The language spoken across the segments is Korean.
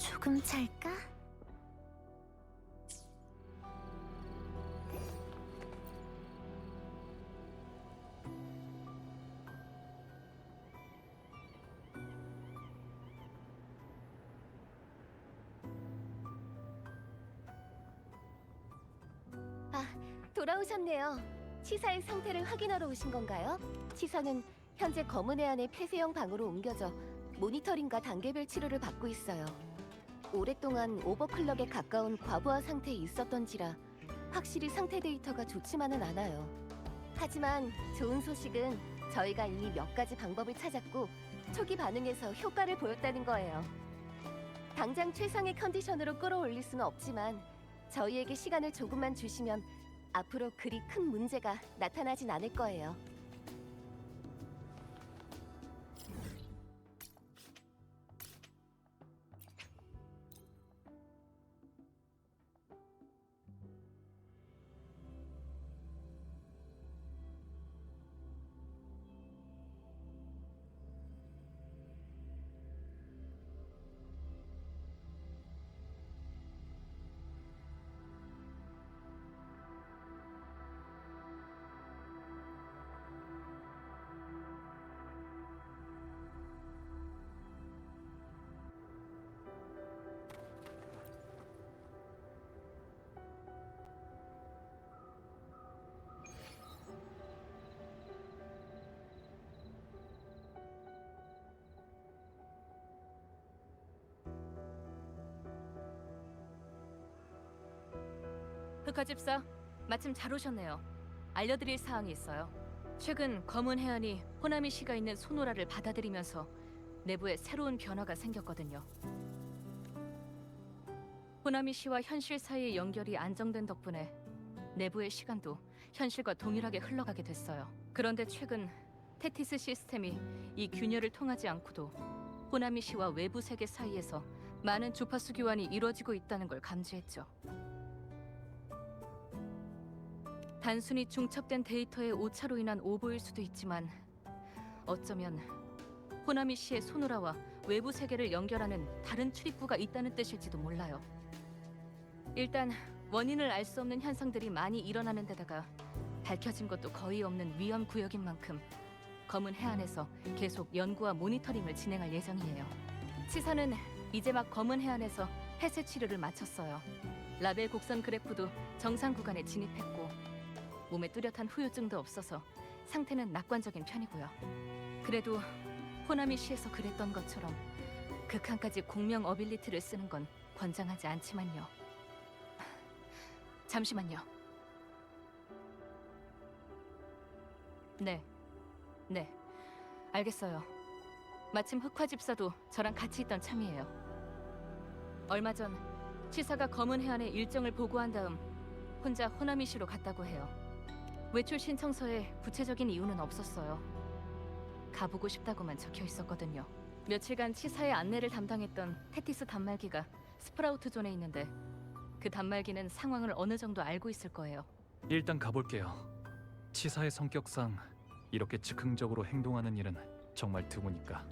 조금 잘까? 아, 돌아오셨네요. 치사의 상태를 확인하러 오신 건가요? 치사는 현재 검은 해안의 폐쇄형 방으로 옮겨져 모니터링과 단계별 치료를 받고 있어요. 오랫동안 오버클럭에 가까운 과부하 상태에 있었던지라 확실히 상태 데이터가 좋지만은 않아요. 하지만 좋은 소식은 저희가 이미 몇 가지 방법을 찾았고 초기 반응에서 효과를 보였다는 거예요. 당장 최상의 컨디션으로 끌어올릴 수는 없지만 저희에게 시간을 조금만 주시면 앞으로 그리 큰 문제가 나타나진 않을 거예요. 흑화집사, 마침 잘 오셨네요. 알려드릴 사항이 있어요. 최근 검은 해안이 호나미 씨가 있는 소노라를 받아들이면서 내부에 새로운 변화가 생겼거든요. 호나미 씨와 현실 사이의 연결이 안정된 덕분에 내부의 시간도 현실과 동일하게 흘러가게 됐어요. 그런데 최근 테티스 시스템이 이 균열을 통하지 않고도 호나미 씨와 외부 세계 사이에서 많은 주파수 교환이 이루어지고 있다는 걸 감지했죠. 단순히 중첩된 데이터의 오차로 인한 오보일 수도 있지만 어쩌면 호나미 씨의 소노라와 외부 세계를 연결하는 다른 출입구가 있다는 뜻일지도 몰라요. 일단 원인을 알 수 없는 현상들이 많이 일어나는 데다가 밝혀진 것도 거의 없는 위험 구역인 만큼 검은 해안에서 계속 연구와 모니터링을 진행할 예정이에요. 치사는 이제 막 검은 해안에서 폐쇄 치료를 마쳤어요. 라벨 곡선 그래프도 정상 구간에 진입했고 몸에 뚜렷한 후유증도 없어서 상태는 낙관적인 편이고요. 그래도 호나미 시에서 그랬던 것처럼 극한까지 공명 어빌리티를 쓰는 건 권장하지 않지만요. 잠시만요. 네, 알겠어요. 마침 흑화집사도 저랑 같이 있던 참이에요. 얼마 전 치사가 검은 해안의 일정을 보고한 다음 혼자 호나미시로 갔다고 해요. 외출 신청서에 구체적인 이유는 없었어요. 가보고 싶다고만 적혀 있었거든요. 며칠간 치사의 안내를 담당했던 테티스 단말기가 스프라우트 존에 있는데 그 단말기는 상황을 어느 정도 알고 있을 거예요. 일단 가볼게요. 치사의 성격상 이렇게 즉흥적으로 행동하는 일은 정말 드무니까.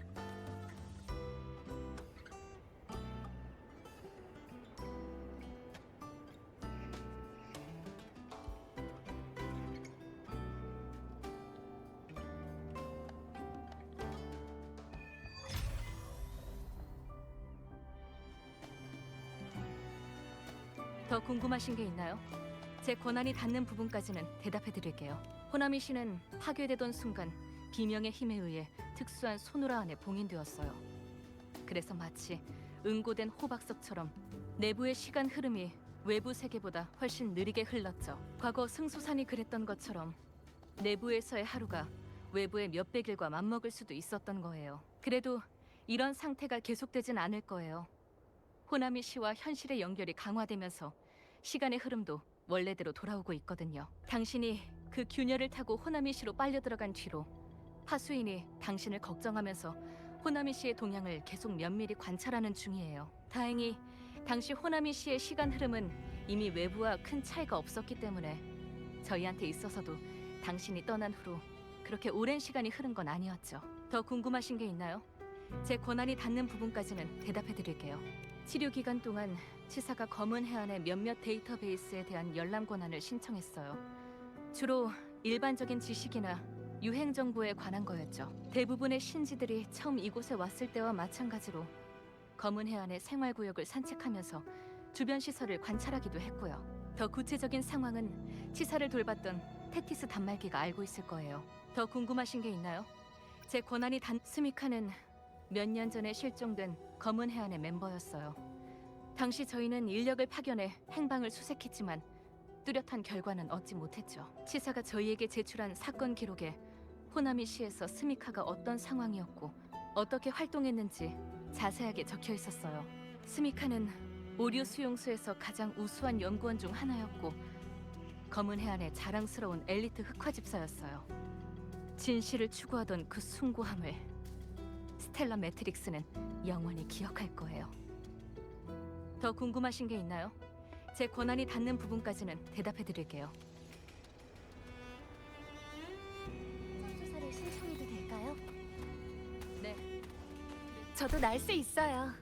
더 궁금하신 게 있나요? 제 권한이 닿는 부분까지는 대답해 드릴게요. 호나미 씨는 파괴되던 순간 비명의 힘에 의해 특수한 소노라 안에 봉인되었어요. 그래서 마치 응고된 호박석처럼 내부의 시간 흐름이 외부 세계보다 훨씬 느리게 흘렀죠. 과거 승소산이 그랬던 것처럼 내부에서의 하루가 외부의 몇백일과 맞먹을 수도 있었던 거예요. 그래도 이런 상태가 계속되진 않을 거예요. 호나미 씨와 현실의 연결이 강화되면서 시간의 흐름도 원래대로 돌아오고 있거든요. 당신이 그 균열을 타고 호나미 씨로 빨려 들어간 뒤로 하수인이 당신을 걱정하면서 호나미 씨의 동향을 계속 면밀히 관찰하는 중이에요. 다행히 당시 호나미 씨의 시간 흐름은 이미 외부와 큰 차이가 없었기 때문에 저희한테 있어서도 당신이 떠난 후로 그렇게 오랜 시간이 흐른 건 아니었죠. 더 궁금하신 게 있나요? 제 권한이 닿는 부분까지는 대답해 드릴게요. 치료 기간 동안 치사가 검은 해안의 몇몇 데이터베이스에 대한 열람 권한을 신청했어요. 주로 일반적인 지식이나 유행 정보에 관한 거였죠. 대부분의 신지들이 처음 이곳에 왔을 때와 마찬가지로 검은 해안의 생활 구역을 산책하면서 주변 시설을 관찰하기도 했고요. 더 구체적인 상황은 치사를 돌봤던 테티스 단말기가 알고 있을 거예요. 더 궁금하신 게 있나요? 제 권한이 스미카는 몇 년 전에 실종된 검은 해안의 멤버였어요. 당시 저희는 인력을 파견해 행방을 수색했지만 뚜렷한 결과는 얻지 못했죠. 치사가 저희에게 제출한 사건 기록에 호나미시에서 스미카가 어떤 상황이었고 어떻게 활동했는지 자세하게 적혀 있었어요. 스미카는 오류 수용소에서 가장 우수한 연구원 중 하나였고 검은 해안의 자랑스러운 엘리트 흑화 집사였어요. 진실을 추구하던 그 숭고함을 스텔라 매트릭스는 영원히 기억할 거예요. 더 궁금하신 게 있나요? 제 권한이 닿는 부분까지는 대답해 드릴게요. 현장 조사를 신청해도 될까요? 네. 저도 날 수 있어요.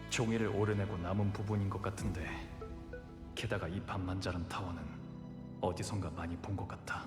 종이를 오려내고 남은 부분인 것 같은데 게다가 이 반만자란 타워는 어디선가 많이 본 것 같아.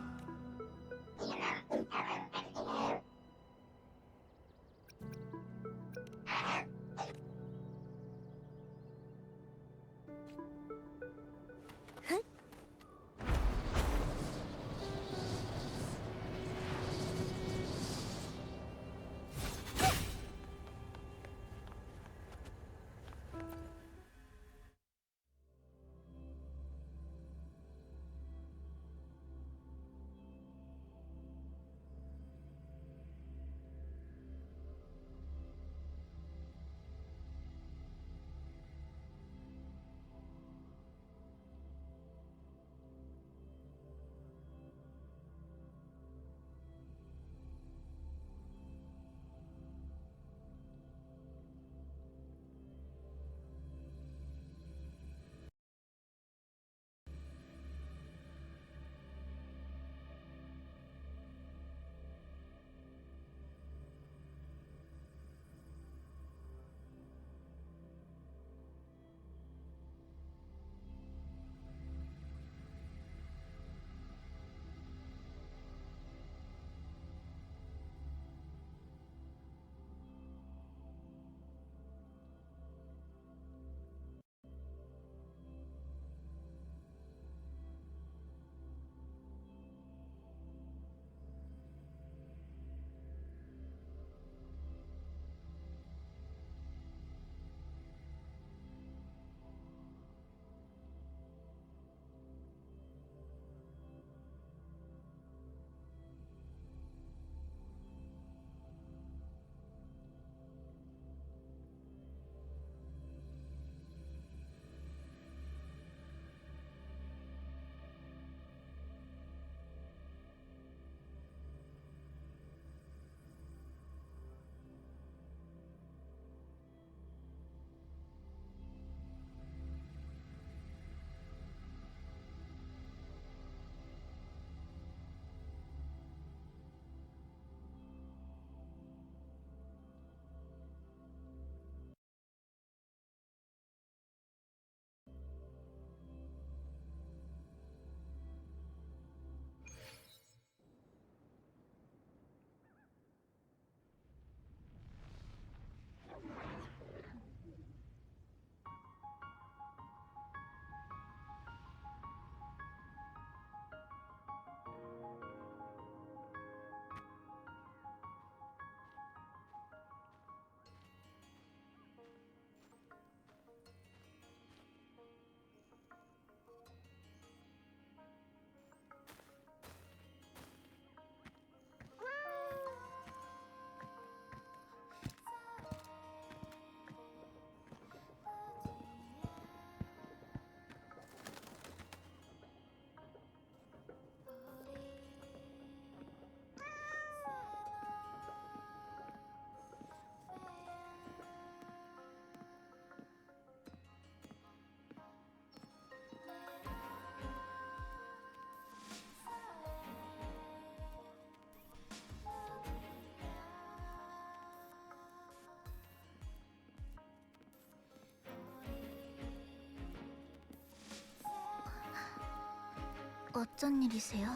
어쩐 일이세요?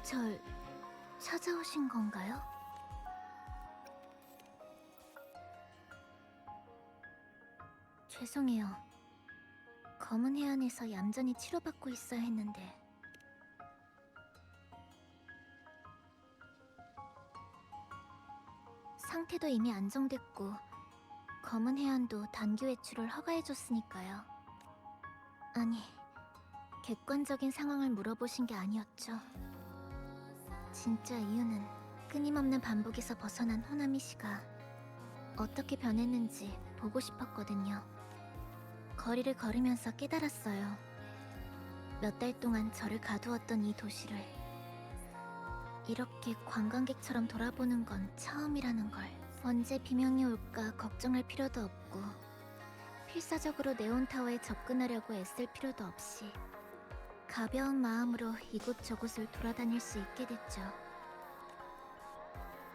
절 찾아오신 건가요? 죄송해요. 검은 해안에서 얌전히 치료받고 있어야 했는데. 상태도 이미 안정됐고 검은 해안도 단기 외출을 허가해줬으니까요. 아니, 객관적인 상황을 물어보신 게 아니었죠. 진짜 이유는 끊임없는 반복에서 벗어난 호나미 씨가 어떻게 변했는지 보고 싶었거든요. 거리를 걸으면서 깨달았어요. 몇 달 동안 저를 가두었던 이 도시를 이렇게 관광객처럼 돌아보는 건 처음이라는 걸. 언제 비명이 올까 걱정할 필요도 없고 필사적으로 네온타워에 접근하려고 애쓸 필요도 없이 가벼운 마음으로 이곳저곳을 돌아다닐 수 있게 됐죠.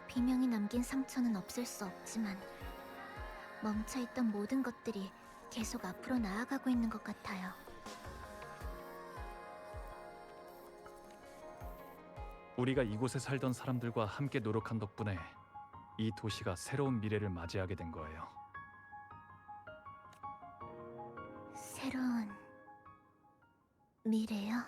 비명이 남긴 상처는 없앨 수 없지만 멈춰있던 모든 것들이 계속 앞으로 나아가고 있는 것 같아요. 우리가 이곳에 살던 사람들과 함께 노력한 덕분에 이 도시가 새로운 미래를 맞이하게 된 거예요. 새로운 미래요?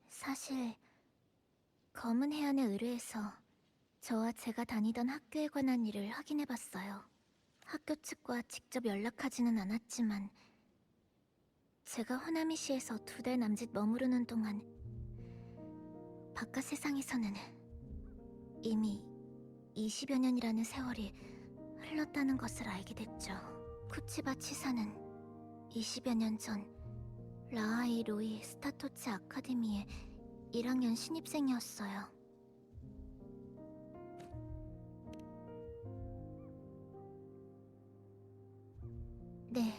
사실 검은 해안에 의뢰해서 저와 제가 다니던 학교에 관한 일을 확인해봤어요. 학교 측과 직접 연락하지는 않았지만 제가 호나미시에서 2달 남짓 머무르는 동안 바깥 세상에서는 이미 20여 년이라는 세월이 흘렀다는 것을 알게 됐죠. 쿠치바 치사는 20여 년 전 라하이 로이 스타토츠 아카데미의 1학년 신입생이었어요. 네,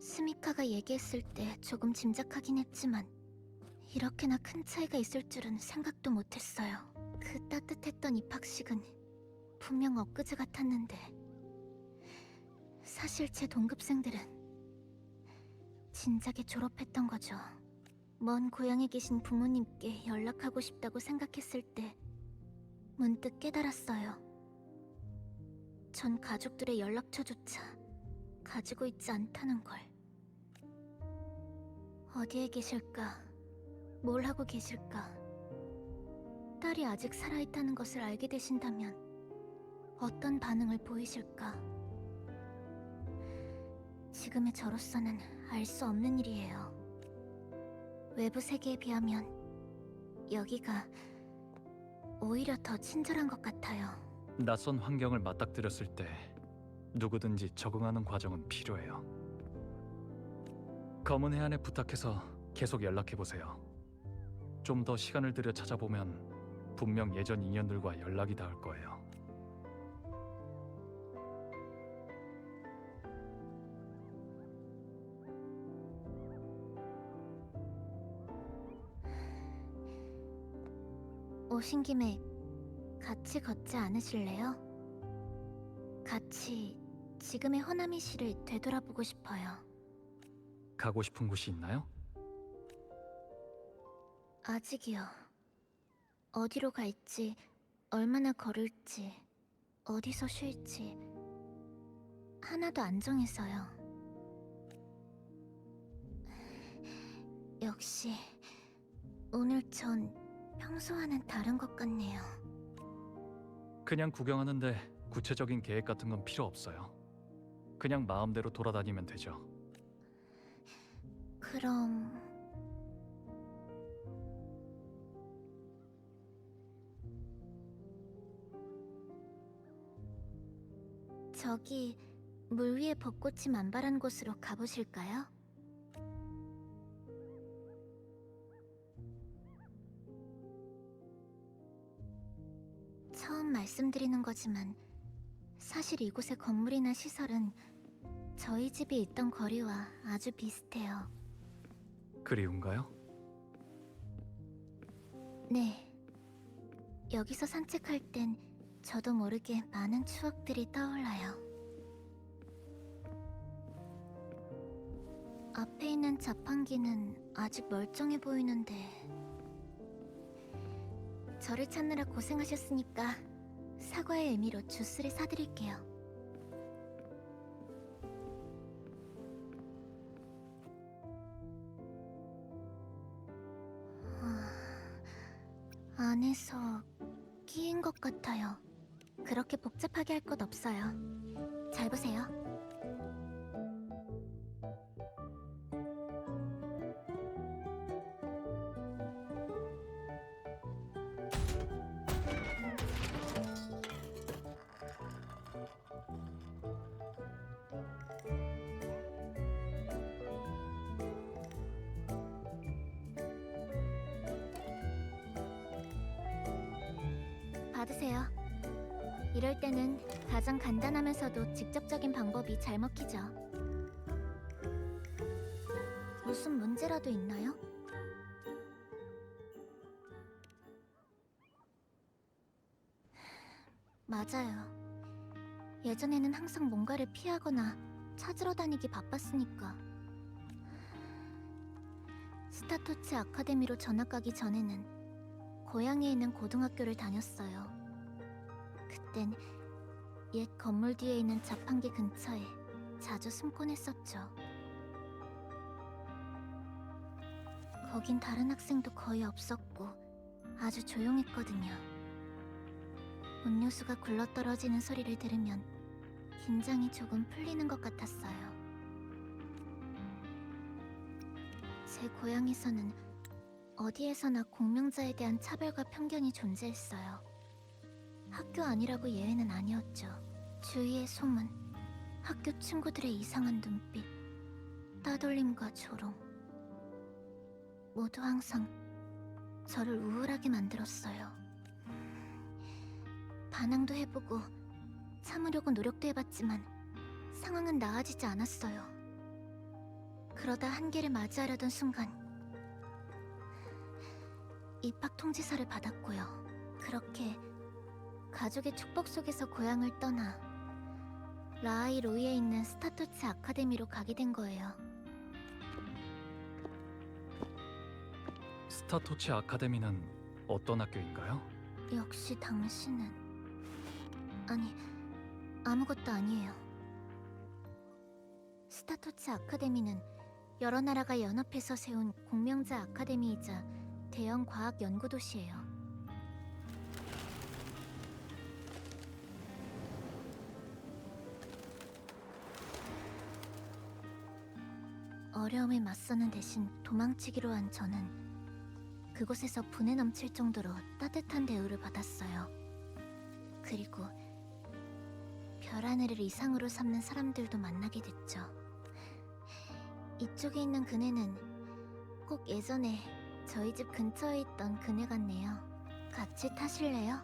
스미카가 얘기했을 때 조금 짐작하긴 했지만 이렇게나 큰 차이가 있을 줄은 생각도 못했어요. 그 따뜻했던 입학식은 분명 엊그제 같았는데 사실 제 동급생들은 진작에 졸업했던 거죠. 먼 고향에 계신 부모님께 연락하고 싶다고 생각했을 때 문득 깨달았어요. 전 가족들의 연락처조차 가지고 있지 않다는 걸. 어디에 계실까? 뭘 하고 계실까? 딸이 아직 살아있다는 것을 알게 되신다면 어떤 반응을 보이실까? 지금의 저로서는 알 수 없는 일이에요. 외부 세계에 비하면 여기가 오히려 더 친절한 것 같아요. 낯선 환경을 맞닥뜨렸을 때 누구든지 적응하는 과정은 필요해요. 검은 해안에 부탁해서 계속 연락해보세요. 좀 더 시간을 들여 찾아보면 분명 예전 인연들과 연락이 닿을 거예요. 오신 김에 같이 걷지 않으실래요? 같이 지금의 호나미 씨를 되돌아보고 싶어요. 가고 싶은 곳이 있나요? 아직이요. 어디로 갈지, 얼마나 걸을지, 어디서 쉴지 하나도 안 정해서요. 역시 오늘 전 평소와는 다른 것 같네요. 그냥 구경하는데 구체적인 계획 같은 건 필요 없어요. 그냥 마음대로 돌아다니면 되죠. 그럼... 저기 물 위에 벚꽃이 만발한 곳으로 가보실까요? 처음 말씀드리는 거지만 사실 이곳의 건물이나 시설은 저희 집이 있던 거리와 아주 비슷해요. 그리운가요? 네. 여기서 산책할 땐 저도 모르게 많은 추억들이 떠올라요. 앞에 있는 자판기는 아직 멀쩡해 보이는데 저를 찾느라 고생하셨으니까 사과의 의미로 주스를 사드릴게요. 안에서 끼인 것 같아요. 그렇게 복잡하게 할 것 없어요. 잘 보세요. 받으세요. 이럴 때는 가장 간단하면서도 직접적인 방법이 잘 먹히죠. 무슨 문제라도 있나요? 맞아요. 예전에는 항상 뭔가를 피하거나 찾으러 다니기 바빴으니까. 스타토츠 아카데미로 전학 가기 전에는 고향에 있는 고등학교를 다녔어요. 그땐 옛 건물 뒤에 있는 자판기 근처에 자주 숨곤 했었죠. 거긴 다른 학생도 거의 없었고 아주 조용했거든요. 음료수가 굴러떨어지는 소리를 들으면 긴장이 조금 풀리는 것 같았어요. 제 고향에서는 어디에서나 공명자에 대한 차별과 편견이 존재했어요. 학교 아니라고 예외는 아니었죠. 주위의 소문, 학교 친구들의 이상한 눈빛, 따돌림과 조롱. 모두 항상 저를 우울하게 만들었어요. 반항도 해보고 참으려고 노력도 해봤지만 상황은 나아지지 않았어요. 그러다 한계를 맞이하려던 순간 입학 통지서를 받았고요. 그렇게 가족의 축복 속에서 고향을 떠나 라하이로이에 있는 스타토츠 아카데미로 가게 된 거예요. 스타토치 아카데미는 어떤 학교인가요? 역시 당신은... 아니, 아무것도 아니에요. 스타토츠 아카데미는 여러 나라가 연합해서 세운 공명자 아카데미이자 대형 과학 연구 도시예요. 어려움에 맞서는 대신 도망치기로 한 저는 그곳에서 분에 넘칠 정도로 따뜻한 대우를 받았어요. 그리고 별하늘을 이상으로 삼는 사람들도 만나게 됐죠. 이쪽에 있는 그네는 꼭 예전에 저희 집 근처에 있던 그네 같네요. 같이 타실래요?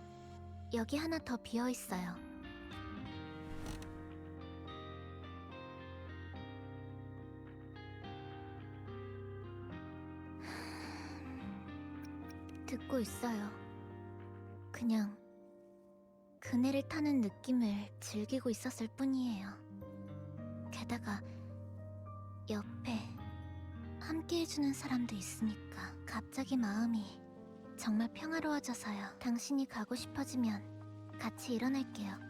여기 하나 더 비어 있어요. 듣고 있어요. 그냥 그네를 타는 느낌을 즐기고 있었을 뿐이에요. 게다가 옆에 함께 해주는 사람도 있으니까 갑자기 마음이 정말 평화로워져서요. 당신이 가고 싶어지면 같이 일어날게요.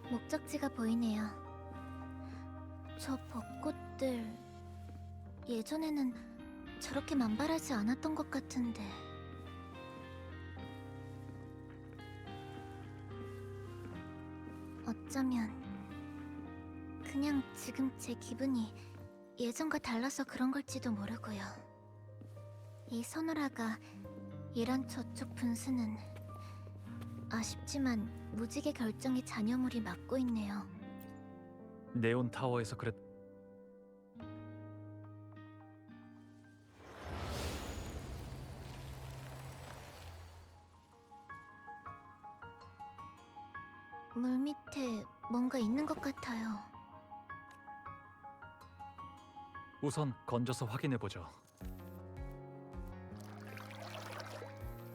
목적지가 보이네요. 저 벚꽃들 예전에는 저렇게 만발하지 않았던 것 같은데. 어쩌면 그냥 지금 제 기분이 예전과 달라서 그런 걸지도 모르고요. 이 서늘화가 이런 저쪽 분수는 아쉽지만 무지개 결정의 잔여물이 막고 있네요. 네온 타워에서 그랬... 물 밑에 뭔가 있는 것 같아요. 우선 건져서 확인해보죠.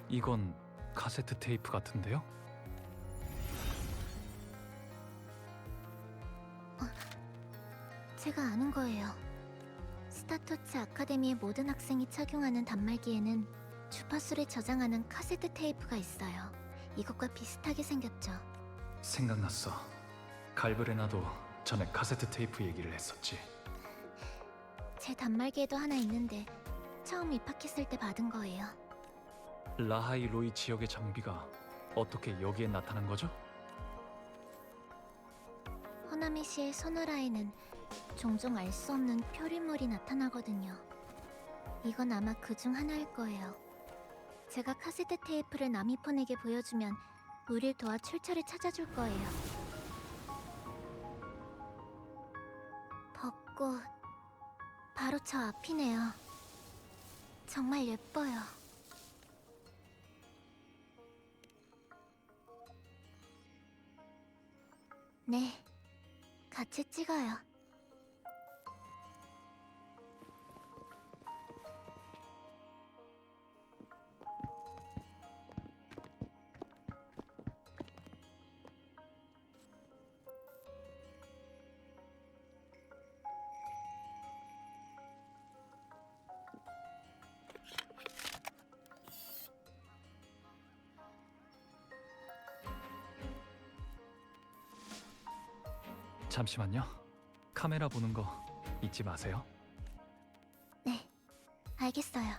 이건 카세트 테이프 같은데요? 제가 아는 거예요. 스타토츠 아카데미의 모든 학생이 착용하는 단말기에는 주파수를 저장하는 카세트 테이프가 있어요. 이것과 비슷하게 생겼죠. 생각났어. 갈브레나도 전에 카세트 테이프 얘기를 했었지. 제 단말기에도 하나 있는데 처음 입학했을 때 받은 거예요. 라하이 로이 지역의 장비가 어떻게 여기에 나타난 거죠? 허나미시의 소노라에는 종종 알 수 없는 표류물이 나타나거든요. 이건 아마 그 중 하나일 거예요. 제가 카세트 테이프를 나미폰에게 보여주면 우릴 도와 출처를 찾아줄 거예요. 벚꽃, 바로 저 앞이네요. 정말 예뻐요. 네, 같이 찍어요. 잠시만요. 카메라 보는 거 잊지 마세요. 네, 알겠어요.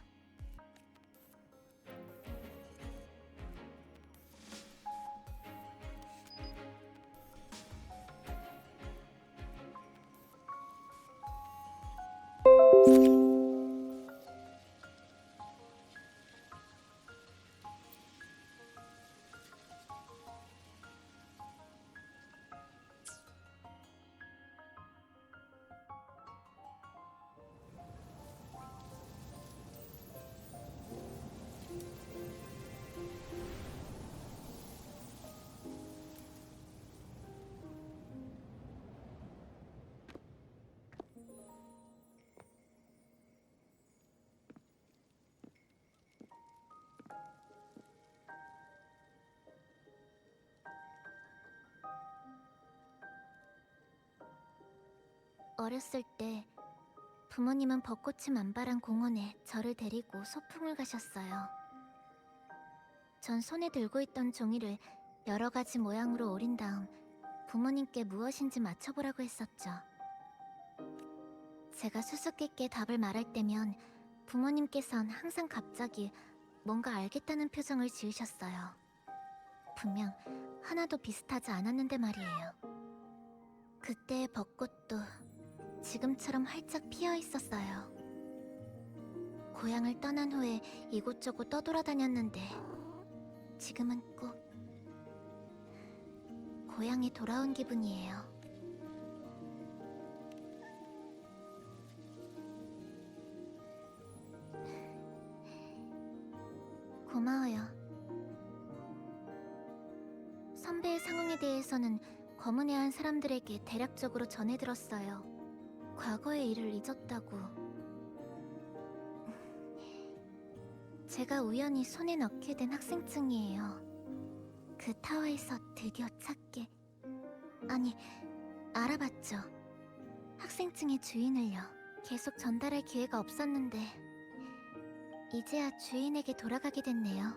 어렸을 때 부모님은 벚꽃이 만발한 공원에 저를 데리고 소풍을 가셨어요. 전 손에 들고 있던 종이를 여러 가지 모양으로 오린 다음 부모님께 무엇인지 맞춰보라고 했었죠. 제가 수수께끼에 답을 말할 때면 부모님께선 항상 갑자기 뭔가 알겠다는 표정을 지으셨어요. 분명 하나도 비슷하지 않았는데 말이에요. 그때의 벚꽃도 지금처럼 활짝 피어 있었어요. 고향을 떠난 후에 이곳저곳 떠돌아다녔는데 지금은 꼭 고향에 돌아온 기분이에요. 고마워요. 선배의 상황에 대해서는 검은해한 사람들에게 대략적으로 전해들었어요. 과거의 일을 잊었다고. 제가 우연히 손에 넣게 된 학생증이에요. 그 타워에서 드디어 찾게, 아니, 알아봤죠. 학생증의 주인을요. 계속 전달할 기회가 없었는데 이제야 주인에게 돌아가게 됐네요.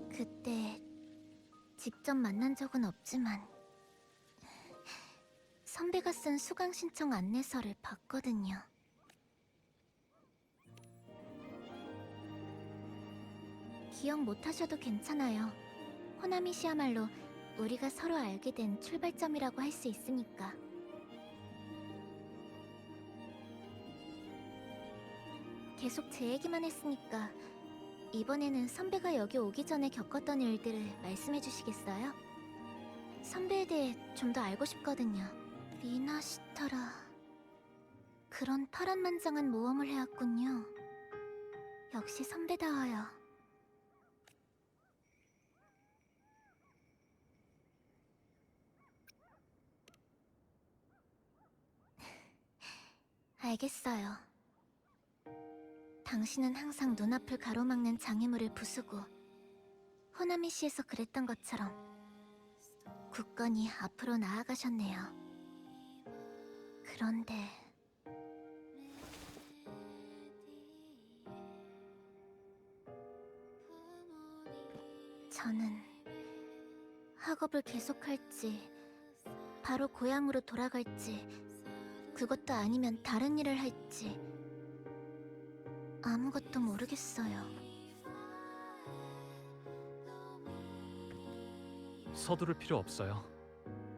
그때 직접 만난 적은 없지만 선배가 쓴 수강 신청 안내서를 봤거든요. 기억 못하셔도 괜찮아요. 호나미 씨야말로 우리가 서로 알게 된 출발점이라고 할 수 있으니까. 계속 제 얘기만 했으니까 이번에는 선배가 여기 오기 전에 겪었던 일들을 말씀해 주시겠어요? 선배에 대해 좀 더 알고 싶거든요. 리나 시타라... 그런 파란만장한 모험을 해왔군요. 역시 선배다워요. 알겠어요. 당신은 항상 눈앞을 가로막는 장애물을 부수고 호나미 씨에서 그랬던 것처럼 굳건히 앞으로 나아가셨네요. 그런데 저는 학업을 계속할지 바로 고향으로 돌아갈지 그것도 아니면 다른 일을 할지 아무것도 모르겠어요. 서두를 필요 없어요.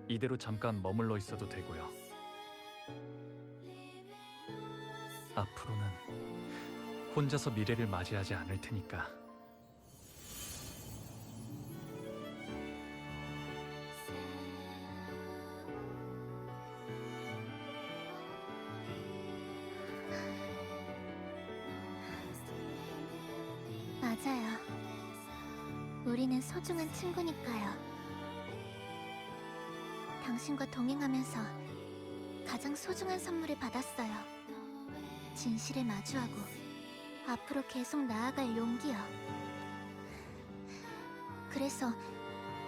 이대로 잠깐 머물러 있어도 되고요. 앞으로는 혼자서 미래를 맞이하지 않을 테니까. 맞아요. 우리는 소중한 친구니까요. 당신과 동행하면서 가장 소중한 선물을 받았어요. 진실을 마주하고 앞으로 계속 나아갈 용기요. 그래서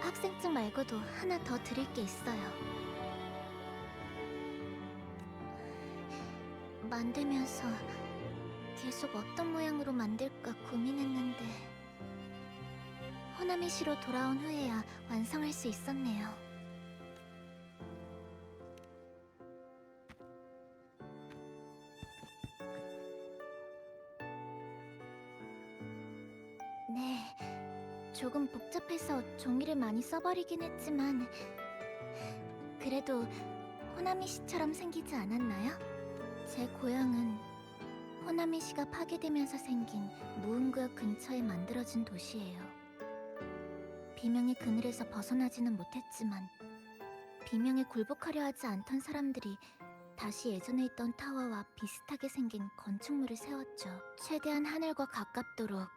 학생증 말고도 하나 더 드릴 게 있어요. 만들면서 계속 어떤 모양으로 만들까 고민했는데 호나미시로 돌아온 후에야 완성할 수 있었네요. 네, 조금 복잡해서 종이를 많이 써버리긴 했지만 그래도 호나미시처럼 생기지 않았나요? 제 고향은 호나미시가 파괴되면서 생긴 무은구역 근처에 만들어진 도시예요. 비명의 그늘에서 벗어나지는 못했지만 비명에 굴복하려 하지 않던 사람들이 다시 예전에 있던 타워와 비슷하게 생긴 건축물을 세웠죠. 최대한 하늘과 가깝도록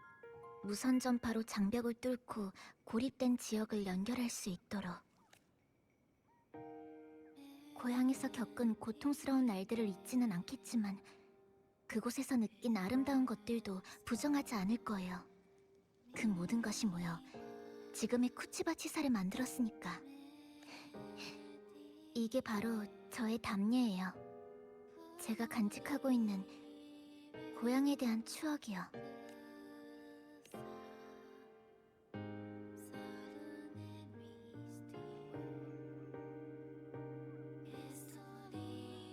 무선 전파로 장벽을 뚫고 고립된 지역을 연결할 수 있도록. 고향에서 겪은 고통스러운 날들을 잊지는 않겠지만 그곳에서 느낀 아름다운 것들도 부정하지 않을 거예요. 그 모든 것이 모여 지금의 쿠치바 치사를 만들었으니까. 이게 바로 저의 답례예요. 제가 간직하고 있는 고향에 대한 추억이요.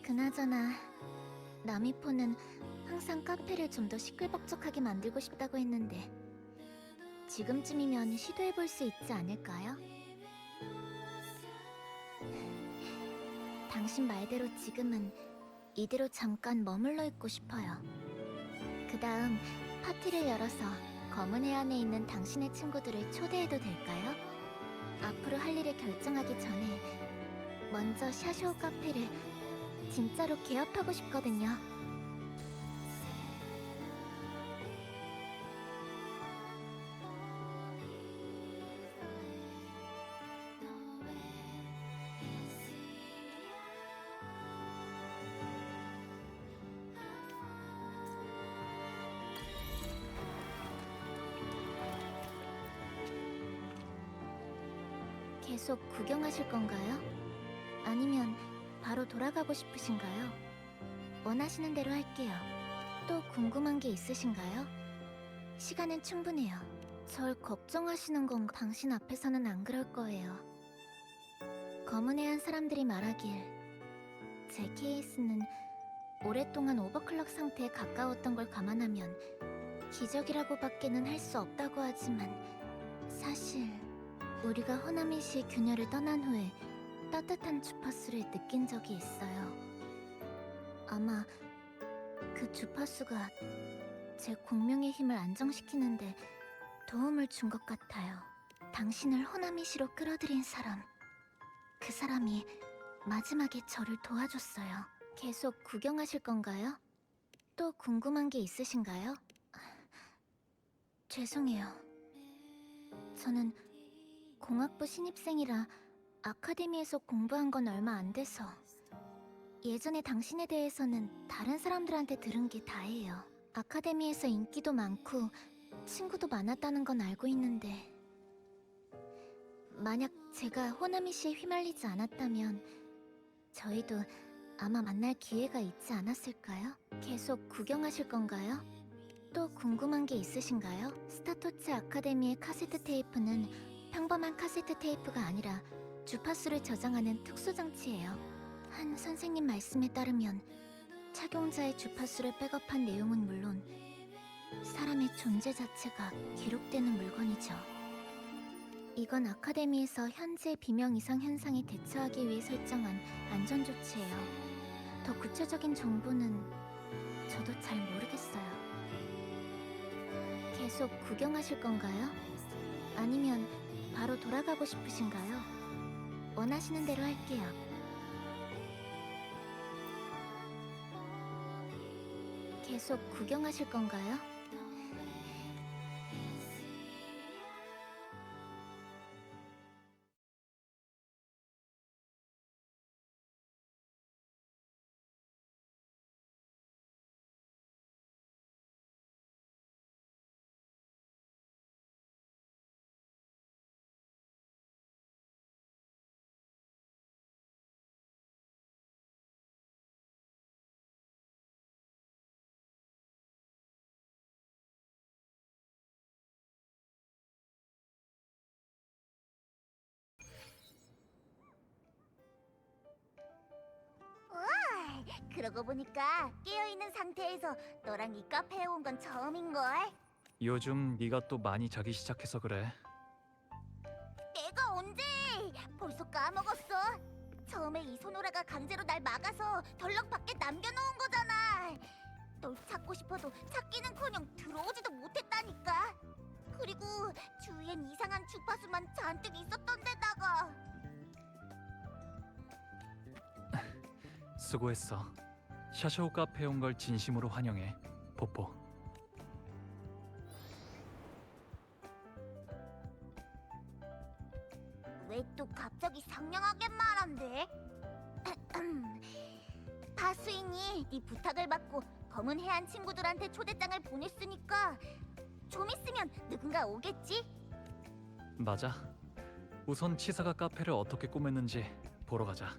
그나저나 나미포는 항상 카페를 좀 더 시끌벅적하게 만들고 싶다고 했는데 지금쯤이면 시도해볼 수 있지 않을까요? 당신 말대로 지금은 이대로 잠깐 머물러 있고 싶어요. 그 다음 파티를 열어서 검은 해안에 있는 당신의 친구들을 초대해도 될까요? 앞으로 할 일을 결정하기 전에 먼저 샤쇼 카페를 진짜로 개업하고 싶거든요. 계속 구경하실 건가요? 아니면 바로 돌아가고 싶으신가요? 원하시는 대로 할게요. 또 궁금한 게 있으신가요? 시간은 충분해요. 절 걱정하시는 건 당신 앞에서는 안 그럴 거예요. 검은 해안 사람들이 말하길 제 케이스는 오랫동안 오버클럭 상태에 가까웠던 걸 감안하면 기적이라고밖에는 할 수 없다고 하지만 사실 우리가 호나미시 균열을 떠난 후에 따뜻한 주파수를 느낀 적이 있어요. 아마 그 주파수가 제 공명의 힘을 안정시키는데 도움을 준 것 같아요. 당신을 호나미시로 끌어들인 사람, 그 사람이 마지막에 저를 도와줬어요. 계속 구경하실 건가요? 또 궁금한 게 있으신가요? 죄송해요. 저는 공학부 신입생이라 아카데미에서 공부한 건 얼마 안 돼서 예전에 당신에 대해서는 다른 사람들한테 들은 게 다예요. 아카데미에서 인기도 많고 친구도 많았다는 건 알고 있는데 만약 제가 호나미 씨에 휘말리지 않았다면 저희도 아마 만날 기회가 있지 않았을까요? 계속 구경하실 건가요? 또 궁금한 게 있으신가요? 스타토츠 아카데미의 카세트 테이프는 평범한 카세트 테이프가 아니라 주파수를 저장하는 특수 장치예요. 한 선생님 말씀에 따르면 착용자의 주파수를 백업한 내용은 물론 사람의 존재 자체가 기록되는 물건이죠. 이건 아카데미에서 현재 비명 이상 현상에 대처하기 위해 설정한 안전 조치예요. 더 구체적인 정보는 저도 잘 모르겠어요. 계속 구경하실 건가요? 아니면 바로 돌아가고 싶으신가요? 원하시는 대로 할게요. 계속 구경하실 건가요? 그러고 보니까 깨어있는 상태에서 너랑 이 카페에 온 건 처음인걸? 요즘 네가 또 많이 자기 시작해서 그래. 내가 언제? 벌써 까먹었어. 처음에 이소노라가 강제로 날 막아서 덜렁 밖에 남겨놓은 거잖아. 널 찾고 싶어도 찾기는커녕 들어오지도 못했다니까. 그리고 주위엔 이상한 주파수만 잔뜩 있었던 데다가 수고했어. 샤샤오 카페에 온 걸 진심으로 환영해, 포포. 왜 또 갑자기 상냥하게 말한대? 바수인이 네 부탁을 받고 검은 해안 친구들한테 초대장을 보냈으니까 좀 있으면 누군가 오겠지? 맞아. 우선 치사가 카페를 어떻게 꾸몄는지 보러 가자.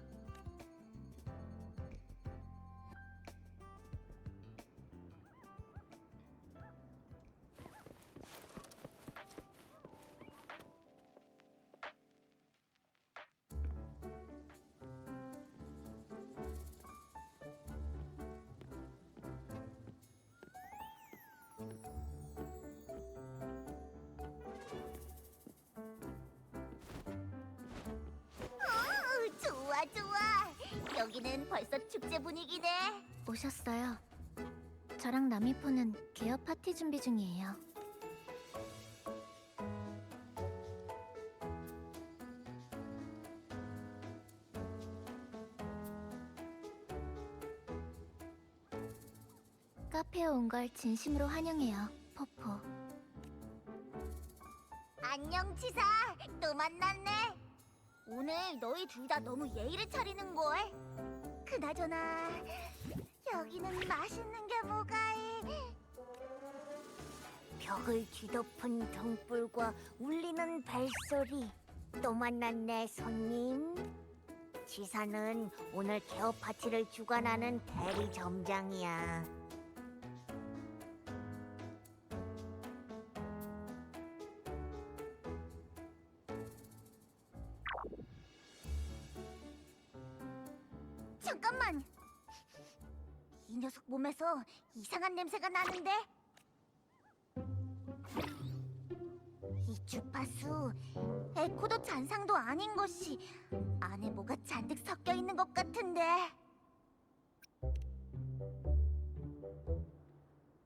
좋아 좋아. 여기는 벌써 축제 분위기네. 오셨어요. 저랑 나미포는 개업 파티 준비 중이에요. 카페에 온 걸 진심으로 환영해요, 포포. 안녕 치사. 또 만났네. 오늘 너희 둘 다 너무 예의를 차리는 걸. 그나저나 여기는 맛있는 게 뭐가해? 벽을 뒤덮은 등불과 울리는 벨소리. 또 만났네 손님. 치사는 오늘 개업 파티를 주관하는 대리 점장이야. 잠깐만! 이 녀석 몸에서 이상한 냄새가 나는데? 이 주파수, 에코도 잔상도 아닌 것이 안에 뭐가 잔뜩 섞여 있는 것 같은데.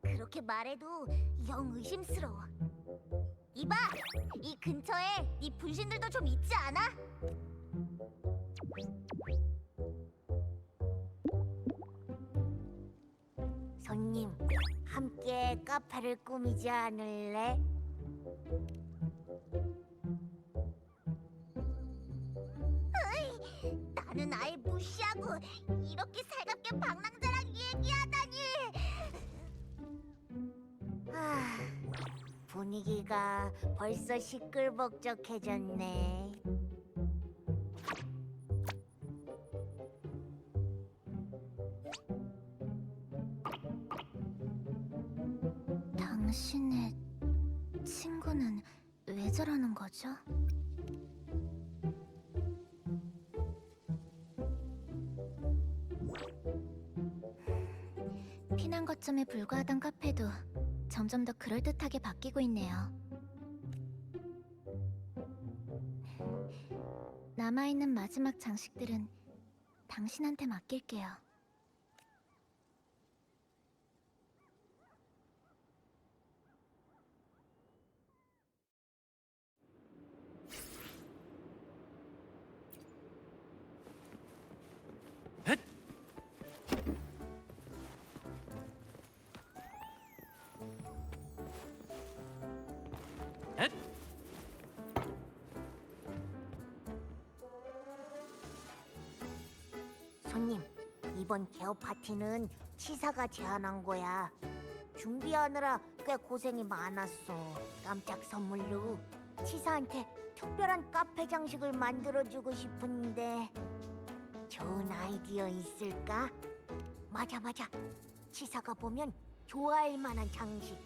그렇게 말해도 영 의심스러워. 이봐! 이 근처에 네 분신들도 좀 있지 않아? 손님, 함께 카페를 꾸미지 않을래? 나는 아예 무시. 무시하고 이렇게 살갑게 방랑자랑 얘기하다니. 분위기가 벌써 시끌벅적해졌네. 당신의 친구는 왜 저러는 거죠? 피난 거점에 불과하던 카페도 점점 더 그럴듯하게 바뀌고 있네요. 남아있는 마지막 장식들은 당신한테 맡길게요. 손님, 이번 개업 파티는 치사가 제안한 거야. 준비하느라 꽤 고생이 많았어. 깜짝 선물로 치사한테 특별한 카페 장식을 만들어주고 싶은데 좋은 아이디어 있을까? 맞아. 치사가 보면 좋아할 만한 장식.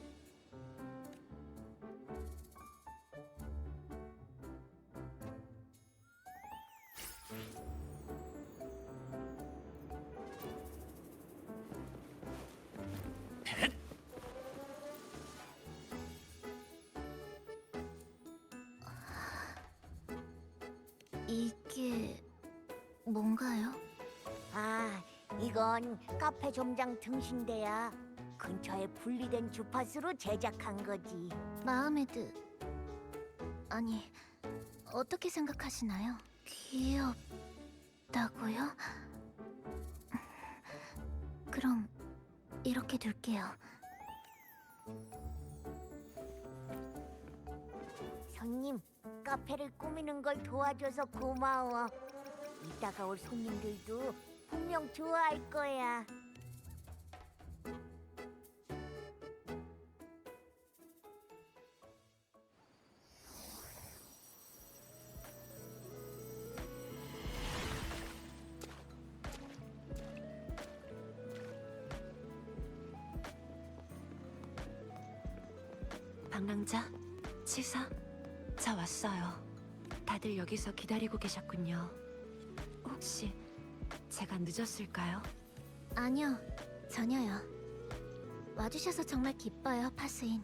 이게 뭔가요? 이건 카페 점장 등신대야. 근처에 분리된 주파수로 제작한 거지. 마음에 아니, 어떻게 생각하시나요? 귀엽다고요? 그럼 이렇게 둘게요. 손님, 카페를 꾸미는 걸 도와줘서 고마워. 이따가 올 손님들도 분명 좋아할 거야. 방랑자, 치사, 저 왔어요. 다들 여기서 기다리고 계셨군요. 혹시 제가 늦었을까요? 아니요, 전혀요. 와주셔서 정말 기뻐요, 파수인.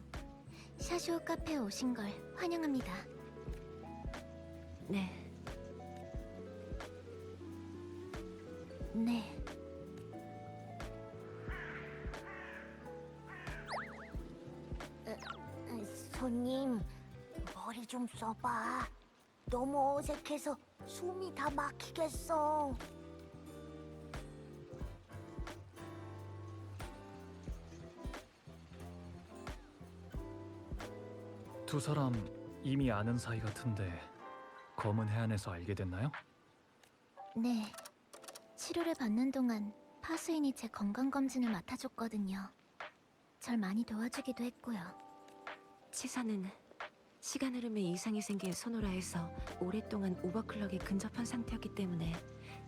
샤쇼 카페에 오신 걸 환영합니다. 네, 네. 손님, 머리 좀 써봐. 너무 어색해서 숨이 다 막히겠어. 두 사람 이미 아는 사이 같은데 검은 해안에서 알게 됐나요? 네. 치료를 받는 동안 파수인이 제 건강검진을 맡아줬거든요. 절 많이 도와주기도 했고요. 치사는 시간 흐름에 이상이 생긴 소노라에서 오랫동안 오버클럭에 근접한 상태였기 때문에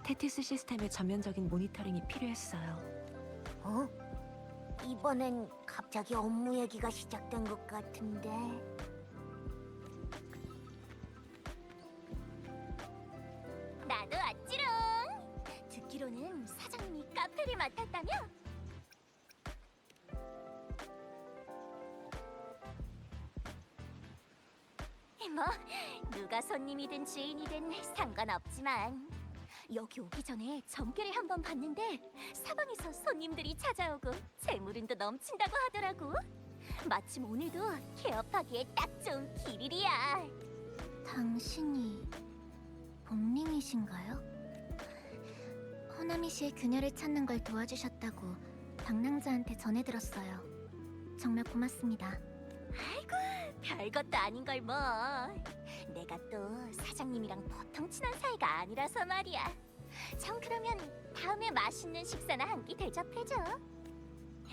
테티스 시스템의 전면적인 모니터링이 필요했어요. 어? 이번엔 갑자기 업무 얘기가 시작된 것 같은데. 나도 왔지롱. 듣기로는 사장님이 카페를 맡았다며? 뭐 누가 손님이든 주인이든 상관없지만 여기 오기 전에 점괘를 한번 봤는데 사방에서 손님들이 찾아오고 재물운도 넘친다고 하더라고. 마침 오늘도 개업하기에 딱 좋은 길일이야. 당신이 봄링이신가요? 호나미 씨의 그녀를 찾는 걸 도와주셨다고 방랑자한테 전해들었어요. 정말 고맙습니다. 별것도 아닌 걸 뭐. 내가 또 사장님이랑 보통 친한 사이가 아니라서 말이야. 전 그러면 다음에 맛있는 식사나 한 끼 대접해줘.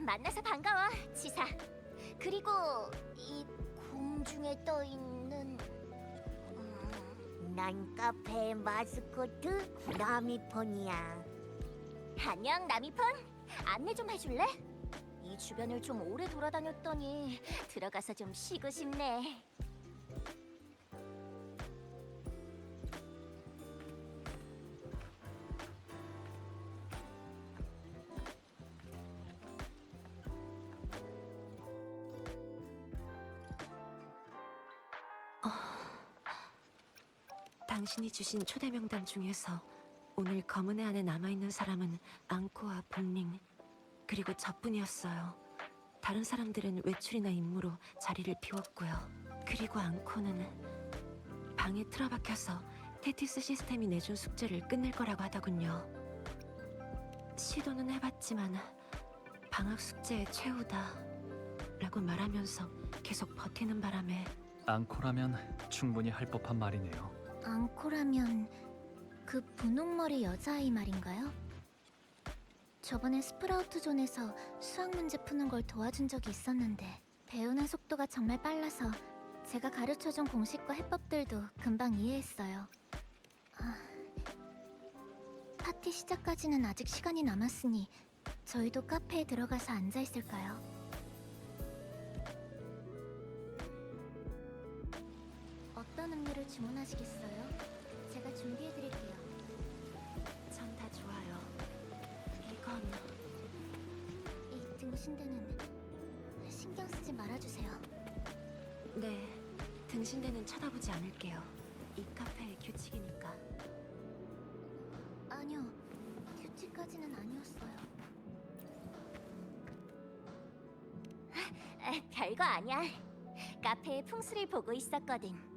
만나서 반가워, 치사. 그리고 이 공중에 떠 있는 난 카페의 마스코트 나미폰이야. 안녕, 나미폰. 안내 좀 해줄래? 이 주변을 좀 오래 돌아다녔더니 들어가서 좀 쉬고 싶네. 당신이 주신 초대 명단 중에서 오늘 검은애 안에 남아있는 사람은 앙코와 봉링, 그리고 저뿐이었어요. 다른 사람들은 외출이나 임무로 자리를 비웠고요. 그리고 앙코는 방에 틀어박혀서 테티스 시스템이 내준 숙제를 끝낼 거라고 하더군요. 시도는 해봤지만 방학 숙제의 최후다 라고 말하면서 계속 버티는 바람에 앙코라면 충분히 할 법한 말이네요. 앙코라면 그 분홍머리 여자아이 말인가요? 저번에 스프라우트 존에서 수학 문제 푸는 걸 도와준 적이 있었는데 배우는 속도가 정말 빨라서 제가 가르쳐준 공식과 해법들도 금방 이해했어요. 파티 시작까지는 아직 시간이 남았으니 저희도 카페에 들어가서 앉아있을까요? 어떤 음료를 주문하시겠어요? 제가 준비해드릴게요. 전 다 좋아요. 이건 이 등신대는 신경 쓰지 말아주세요. 네, 등신대는 쳐다보지 않을게요. 이 카페의 규칙이니까. 아니요, 규칙까지는 아니었어요. 별거 아니야. 카페의 풍수를 보고 있었거든.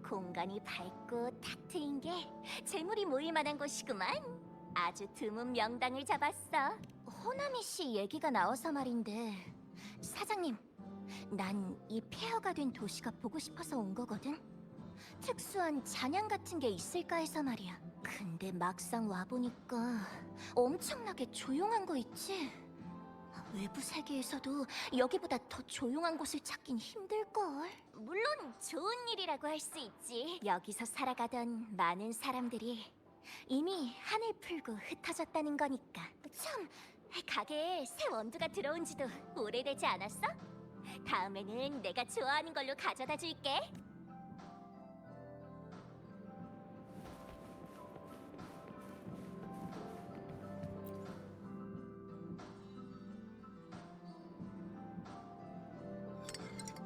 공간이 밝고 탁 트인 게 재물이 모일 만한 곳이구만. 아주 드문 명당을 잡았어. 호나미 씨 얘기가 나와서 말인데, 사장님, 난 이 폐허가 된 도시가 보고 싶어서 온 거거든. 특수한 잔향 같은 게 있을까 해서 말이야. 근데 막상 와보니까 엄청나게 조용한 거 있지? 외부 세계에서도 여기보다 더 조용한 곳을 찾긴 힘들걸. 물론 좋은 일이라고 할 수 있지. 여기서 살아가던 많은 사람들이 이미 한을 풀고 흩어졌다는 거니까. 참, 가게에 새 원두가 들어온 지도 오래되지 않았어? 다음에는 내가 좋아하는 걸로 가져다 줄게.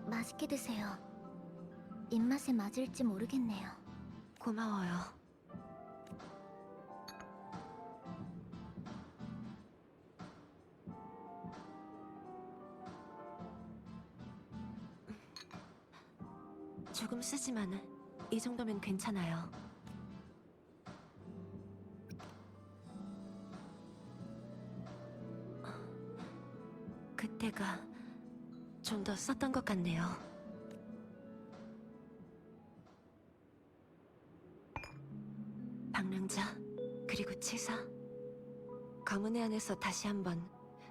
맛있게 드세요. 입맛에 맞을지 모르겠네요. 고마워요. 조금 쓰지만 이 정도면 괜찮아요. 그때가 좀 더 썼던 것 같네요. 방랑자, 그리고 치사. 검은애 안에서 다시 한번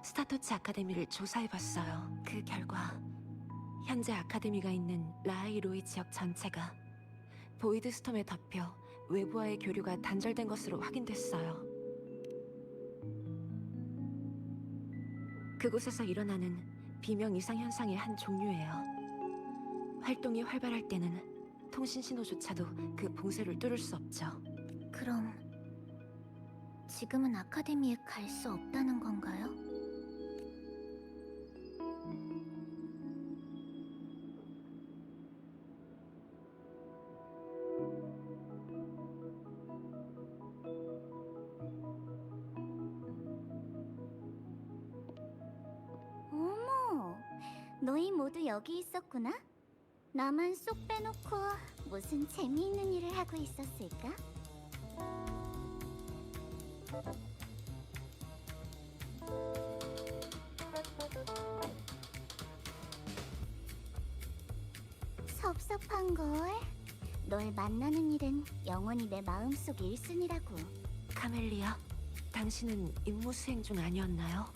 스타토츠 아카데미를 조사해봤어요. 그 결과 현재 아카데미가 있는 라하이로이 지역 전체가 보이드 스톰에 덮여 외부와의 교류가 단절된 것으로 확인됐어요. 그곳에서 일어나는 비명 이상 현상의 한 종류예요. 활동이 활발할 때는 통신 신호조차도 그 봉쇄를 뚫을 수 없죠. 그럼 지금은 아카데미에 갈 수 없다는 건가요? 어머, 너희 모두 여기 있었구나? 나만 쏙 빼놓고 무슨 재미있는 일을 하고 있었을까? 섭섭한걸. 널 만나는 일은 영원히 내 마음속 1순위라고. 카멜리아, 당신은 임무 수행 중 아니었나요?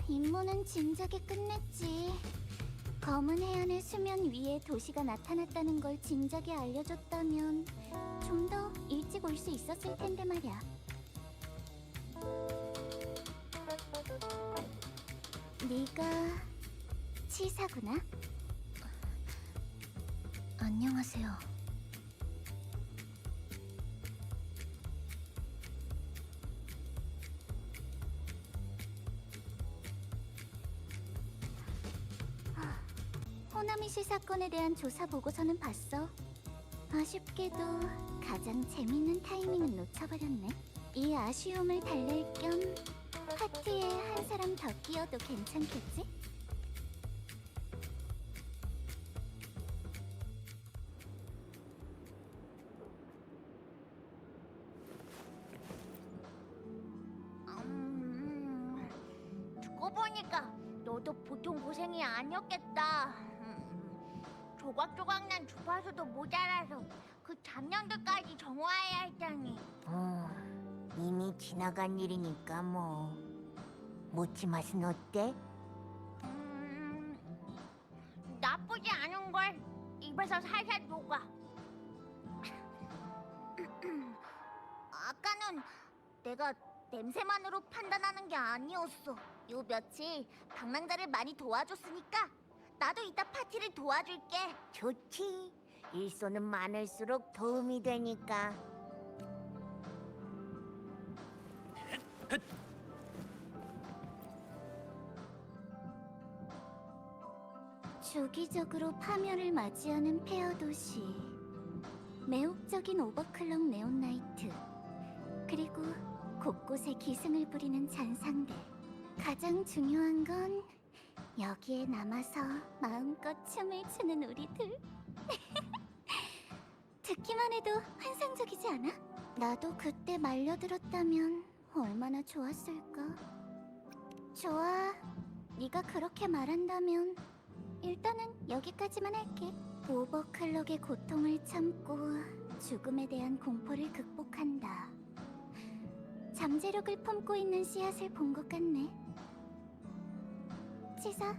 임무는 진작에 끝냈지. 검은 해안의 수면 위에 도시가 나타났다는 걸 진작에 알려줬다면 좀 더 일찍 올 수 있었을 텐데 말이야. 네가 치사구나? 안녕하세요. 호나미 씨 사건에 대한 조사 보고서는 봤어. 아쉽게도 가장 재밌는 타이밍은 놓쳐버렸네. 이 아쉬움을 달랠 겸 파티에 한 사람 더 끼워도 괜찮겠지? 두고 보니까 너도 보통 고생이 아니었겠다. 조각조각 난 주파수도 모자라서 그 잡념들까지 정화해야 했다니. 이미 지나간 일이니까 뭐. 모찌 맛은 어때? 나쁘지 않은 걸. 입에서 살살 녹아. 아까는 내가 냄새만으로 판단하는 게 아니었어. 요 며칠 방랑자를 많이 도와줬으니까 나도 이따 파티를 도와줄게. 좋지. 일손은 많을수록 도움이 되니까. 주기적으로 파멸을 맞이하는 폐허 도시, 매혹적인 오버클럭 네온나이트, 그리고 곳곳에 기승을 부리는 잔상들. 가장 중요한 건 여기에 남아서 마음껏 춤을 추는 우리들. 듣기만 해도 환상적이지 않아? 나도 그때 말려들었다면 얼마나 좋았을까? 좋아, 네가 그렇게 말한다면 일단은 여기까지만 할게. 오버클럭의 고통을 참고 죽음에 대한 공포를 극복한다. 잠재력을 품고 있는 씨앗을 본 것 같네. 치사,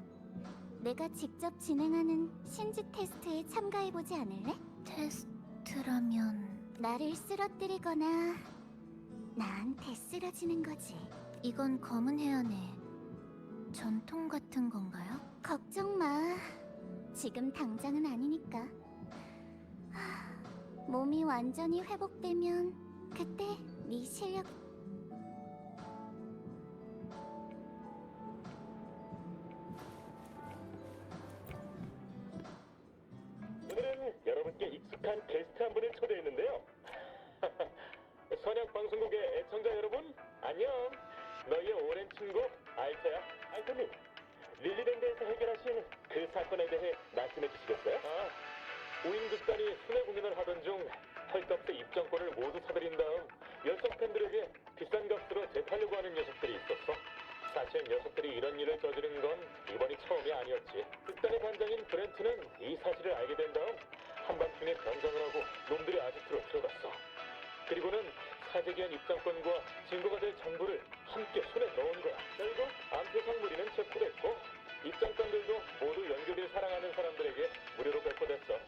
내가 직접 진행하는 신지 테스트에 참가해보지 않을래? 테스트라면 나를 쓰러뜨리거나 나한테 쓰러지는 거지. 이건 검은 해안의 전통 같은 건가요? 걱정 마. 지금 당장은 아니니까. 몸이 완전히 회복되면 그때 네 실력. 오늘은 여러분께 익숙한 게스트 한 분을 초대했는데요. 선약 방송국의 애청자 여러분, 안녕. 너희의 오랜 친구 알테야, 알테님. 릴리랜드에서 해결하신 그 사건에 대해 말씀해 주시겠어요? 우인극단이 순회 공연을 하던 중 헐값에 입장권을 모두 사들인 다음 열성 팬들에게 비싼 값으로 재팔려고 하는 녀석들이 있었어. 사실 녀석들이 이런 일을 저지른 건 이번이 처음이 아니었지. 극단의 반장인 브렌트는 이 사실을 알게 된 다음 한밤중에 변장을 하고 놈들의 아지트로 들어갔어. 그리고는 사재기한 입장권과 증거가 될 정보를 함께 손에 넣은 거야. 결국 암표상 무리는 체포됐고 입장권들도 모두 연극을 사랑하는 사람들에게 무료로 배포됐어.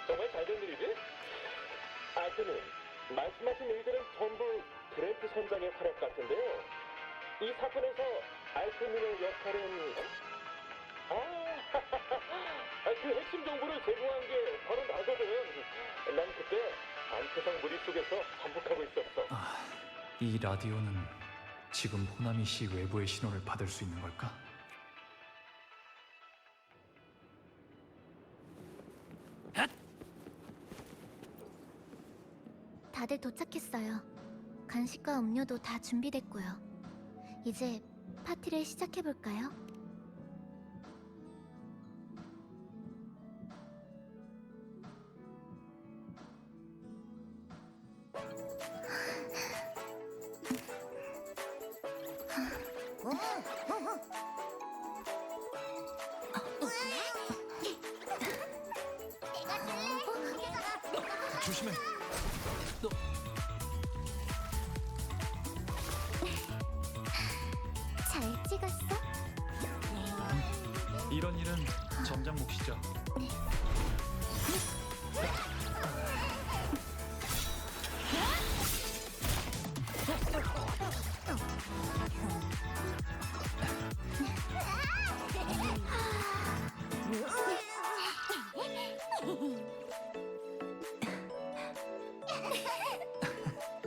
정말 잘 된 일이지? 아드님, 말씀하신 일들은 전부 브렌트 선장의 활약 같은데요. 이 사건에서 알테민의 역할은 그 핵심 정보를 제공한 게 바로 나거든. 난 그때 암표상 무리 속에서 잠복하고 있었어. 이 라디오는 지금 호나미 씨 외부의 신호를 받을 수 있는 걸까? 다들 도착했어요. 간식과 음료도 다 준비됐고요. 이제 파티를 시작해볼까요? 내가 들려! 조심해. 잘 찍었어? 이런 일은 점장 몫이죠.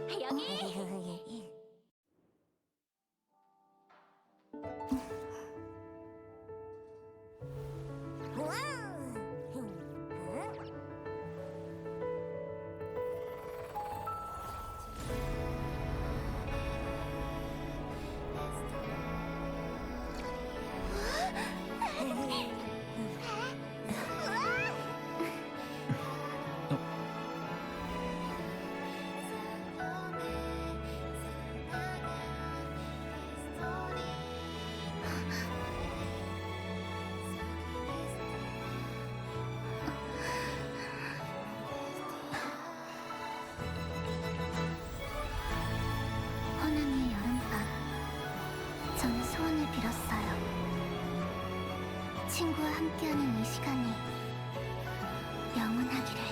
여기. 호남의 여름밤. 전 소원을 빌었어요. 친구와 함께하는 이 시간이 영원하기를.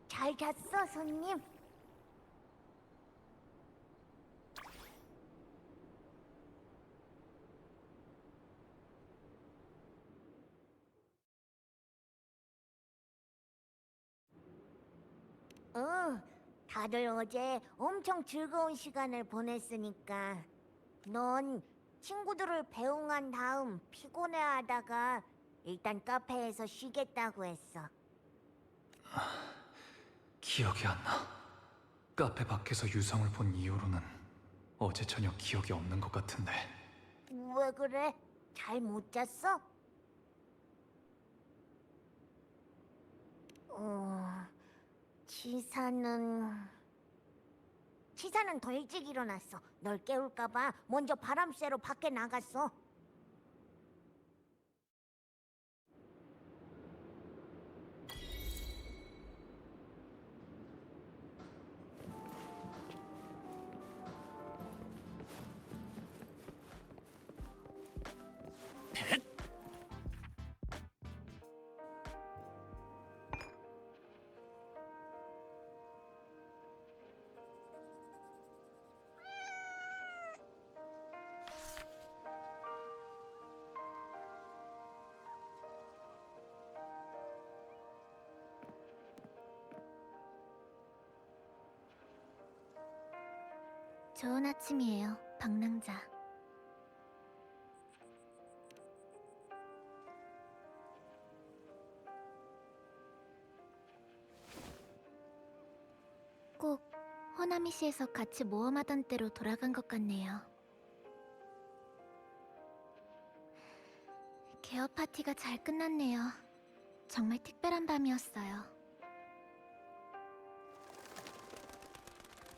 잘 잤어, 손님? 응, 다들 어제 엄청 즐거운 시간을 보냈으니까. 넌 친구들을 배웅한 다음 피곤해하다가 일단 카페에서 쉬겠다고 했어. 기억이 안 나. 카페 밖에서 유성을 본 이후로는 어제 저녁 기억이 없는 것 같은데. 왜 그래? 잘 못 잤어? 치사는 더 일찍 일어났어. 널 깨울까봐 먼저 바람 쐬러 밖에 나갔어. 좋은 아침이에요, 방랑자. 꼭 호나미시에서 같이 모험하던 때로 돌아간 것 같네요. 개업 파티가 잘 끝났네요. 정말 특별한 밤이었어요.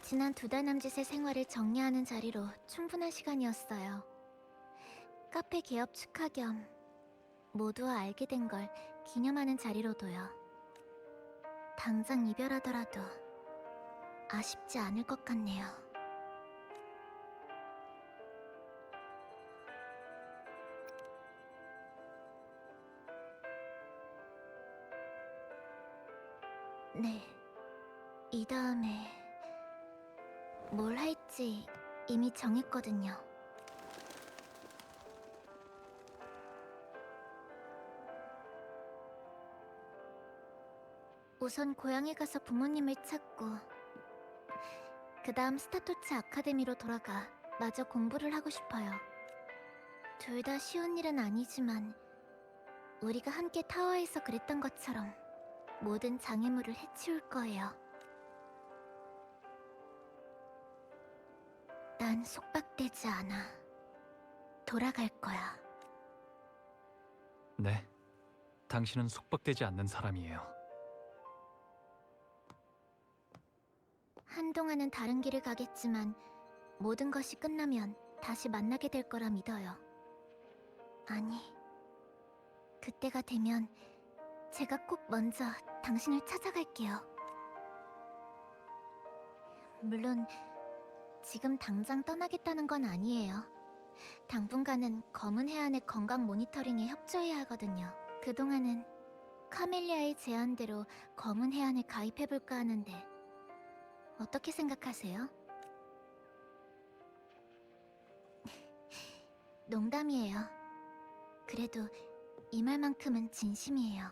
지난 2달 남짓의 생활을 정리하는 자리로 충분한 시간이었어요. 카페 개업 축하 겸 모두와 알게 된 걸 기념하는 자리로도요. 당장 이별하더라도 아쉽지 않을 것 같네요. 네, 이 다음에 뭘 할지 이미 정했거든요. 우선 고향에 가서 부모님을 찾고 그 다음 스타토츠 아카데미로 돌아가 마저 공부를 하고 싶어요. 둘 다 쉬운 일은 아니지만 우리가 함께 타워에서 그랬던 것처럼 모든 장애물을 해치울 거예요. 난 속박되지 않아. 돌아갈 거야. 네, 당신은 속박되지 않는 사람이에요. 한동안은 다른 길을 가겠지만 모든 것이 끝나면 다시 만나게 될 거라 믿어요. 아니, 그때가 되면 제가 꼭 먼저 당신을 찾아갈게요. 물론 지금 당장 떠나겠다는 건 아니에요. 당분간은 검은 해안의 건강 모니터링에 협조해야 하거든요. 그동안은 카멜리아의 제안대로 검은 해안에 가입해볼까 하는데 어떻게 생각하세요? 농담이에요. 그래도 이 말만큼은 진심이에요.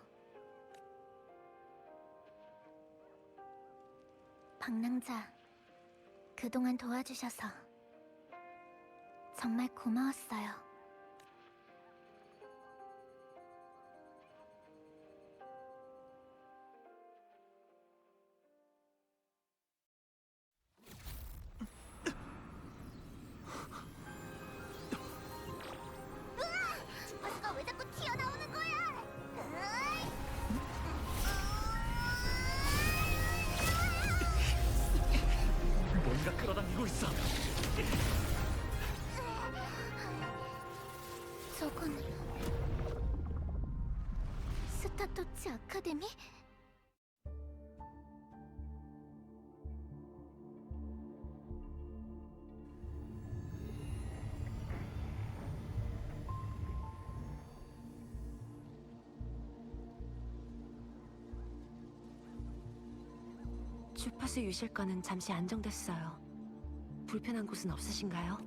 방랑자, 그동안 도와주셔서 정말 고마웠어요. 주파수가 왜 자꾸 튀어나오는 거야? 으이! 뭔가 끌어당기고 있어. 저건 스타토치 아카데미? 주파수 유실과는 잠시 안정됐어요. 불편한 곳은 없으신가요?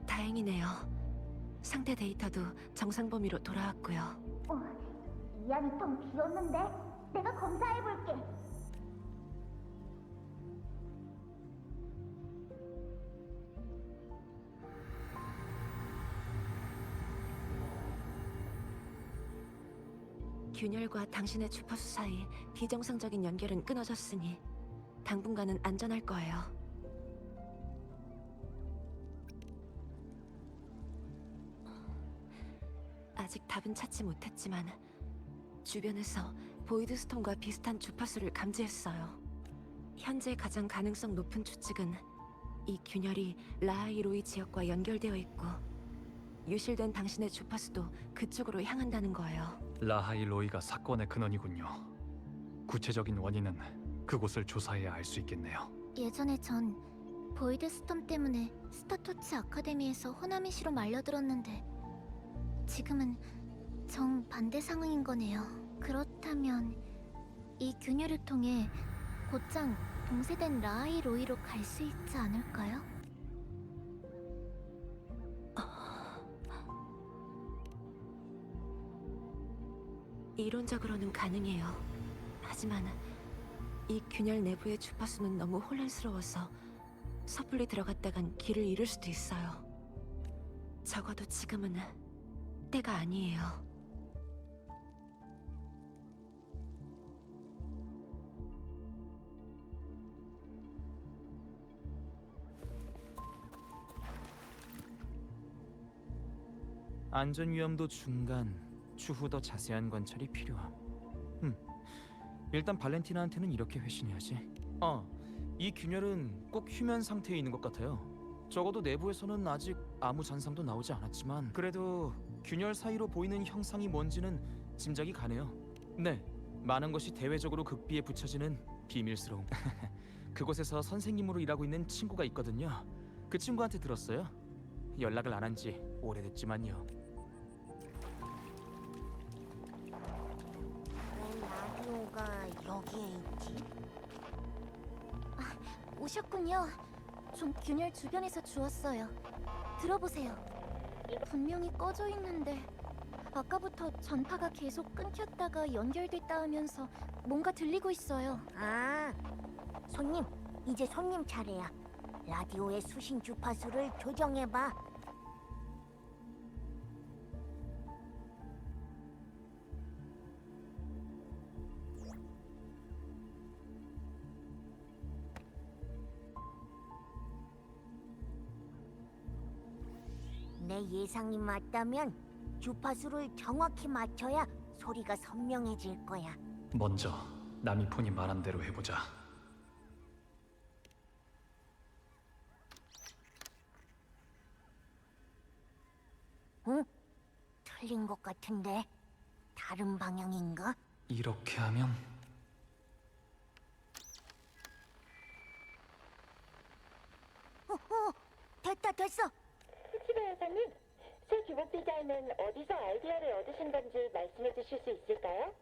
다행이네요. 상태 데이터도 정상 범위로 돌아왔고요. 이 안이 텅 비었는데 내가 검사해볼게. 균열과 당신의 주파수 사이 비정상적인 연결은 끊어졌으니 당분간은 안전할 거예요. 아직 답은 찾지 못했지만 주변에서 보이드 스톰과 비슷한 주파수를 감지했어요. 현재 가장 가능성 높은 추측은 이 균열이 라하이로이 지역과 연결되어 있고 유실된 당신의 주파수도 그쪽으로 향한다는 거예요. 라하일로이가 사건의 근원이군요. 구체적인 원인은 그곳을 조사해야 알 수 있겠네요. 예전에 전 보이드 스톰 때문에 스타토치 아카데미에서 호나미시로 말려들었는데 지금은 정반대 상황인 거네요. 그렇다면 이 균열을 통해 곧장 봉쇄된 라하이로이로 갈 수 있지 않을까요? 이론적으로는 가능해요. 하지만 이 균열 내부의 주파수는 너무 혼란스러워서 섣불리 들어갔다간 길을 잃을 수도 있어요. 적어도 지금은 때가 아니에요. 안전 위험도 중간, 추후 더 자세한 관찰이 필요함. 일단 발렌티나한테는 이렇게 회신해야지. 이 균열은 꼭 휴면 상태에 있는 것 같아요. 적어도 내부에서는 아직 아무 잔상도 나오지 않았지만 그래도 균열 사이로 보이는 형상이 뭔지는 짐작이 가네요. 네, 많은 것이 대외적으로 극비에 붙여지는 비밀스러움. 그곳에서 선생님으로 일하고 있는 친구가 있거든요. 그 친구한테 들었어요. 연락을 안 한 지 오래됐지만요. 라디오가 여기에 있지? 오셨군요. 좀 균열 주변에서 주웠어요. 들어보세요. 분명히 꺼져 있는데 아까부터 전파가 계속 끊겼다가 연결됐다 하면서 뭔가 들리고 있어요. 아, 손님, 이제 손님 차례야. 라디오의 수신 주파수를 조정해봐. 내 예상이 맞다면 주파수를 정확히 맞춰야 소리가 선명해질 거야. 먼저 나미폰이 말한 대로 해보자. 응? 틀린 것 같은데 다른 방향인가? 이렇게 하면 됐어. 수치바 여사님, 새 교복 디자인은 어디서 아이디어를 얻으신 건지 말씀해 주실 수 있을까요?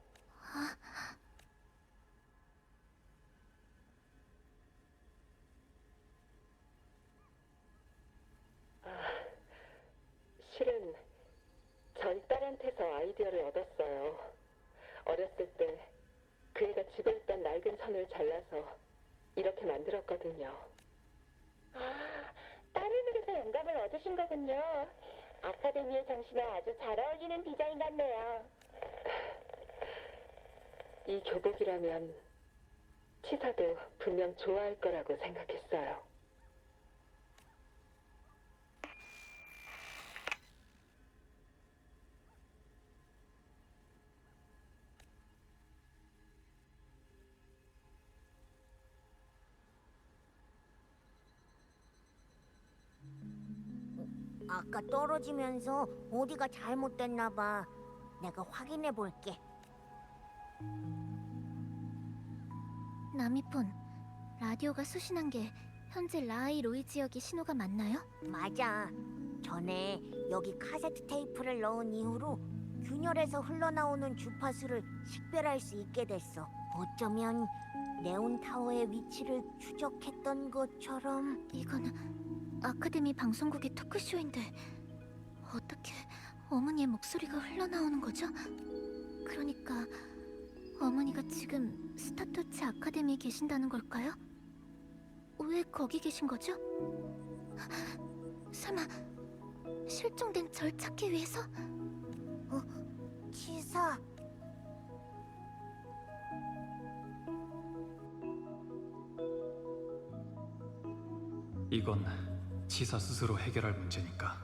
실은 전 딸한테서 아이디어를 얻었어요. 어렸을 때 그 애가 집에 있던 낡은 선을 잘라서 이렇게 만들었거든요. 아, 딸을 그려서 영감을 얻으신 거군요. 아카데미의 정신에 아주 잘 어울리는 디자인 같네요. 이 교복이라면 치사도 분명 좋아할 거라고 생각했어요. 아까 떨어지면서 어디가 잘못됐나 봐. 내가 확인해 볼게. 나미폰, 라디오가 수신한 게 현재 라하이 로이 지역의 신호가 맞나요? 맞아. 전에 여기 카세트 테이프를 넣은 이후로 균열에서 흘러나오는 주파수를 식별할 수 있게 됐어. 어쩌면 네온타워의 위치를 추적했던 것처럼. 이건 아카데미 방송국의 토크쇼인데 어떻게 어머니의 목소리가 흘러나오는 거죠? 그러니까 어머니가 지금 스타토츠 아카데미에 계신다는 걸까요? 왜 거기 계신 거죠? 설마 실종된 절 찾기 위해서? 치사. 이건 치사 스스로 해결할 문제니까.